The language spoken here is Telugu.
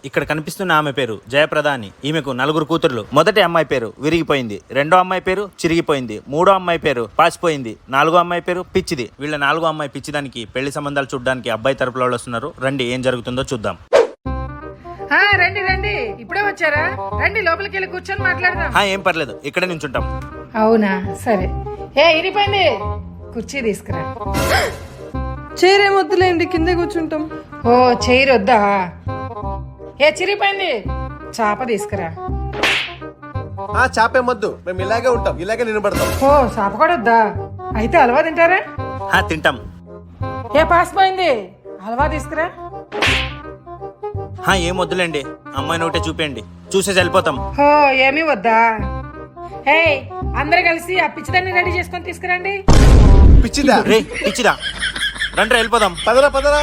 ఇక్కడ కనిపిస్తున్న ఆమె పేరు జయప్రద అని. ఈమెకు 4 కూతుర్లు. మొదటి అమ్మాయి పేరు విరిగిపోయింది, రెండో అమ్మాయి పేరు చిరిగిపోయింది, మూడో అమ్మాయి పేరు పాసిపోయింది, నాలుగో అమ్మాయి పేరు పిచ్చిది. వీళ్ళ 4గో అమ్మాయి పిచ్చిదానికి పెళ్లి సంబంధాలు చూడడానికి అబ్బాయి తరపులో వాళ్ళు వస్తున్నారు. రండి ఏం జరుగుతుందో చూద్దాం. రండి రండి, ఇప్పుడే వచ్చారా? రండి లోపలికి వెళ్ళి కూర్చొని మాట్లాడదాం. ఏం పర్లేదు, ఇక్కడే నుంచుంటాం. అవునా, సరే. ఇరిపోయింది, కుర్చీ తీసుకురా. చైర్ ఏమొద్దులేండి, కిందే కూర్చుంటాం. ఓ చైర్ వద్దా? చిరిగిపోయింది, చాప తీసుకురా. చాపేమొద్దు, మేము ఇలాగే ఉంటాం, ఇలాగే నిలబడతాం. ఓ చాప కూడా వద్దా? అయితే హల్వా తింటారా? తింటాం. పాసిపోయింది, హల్వా తీసుకురా. ఏం వద్దులేండి, అమ్మాయిని ఒకటే చూపేయండి, చూసేసి వెళ్ళిపోతాం. ఏమీ వద్దా? అందరు కలిసి ఆ పిచ్చిదాన్ని రెడీ చేసుకొని తీసుకురండి. పిచ్చిదా? రే పిచ్చిదా, రండి వెళ్ళిపోదాం. పదరా పదరా.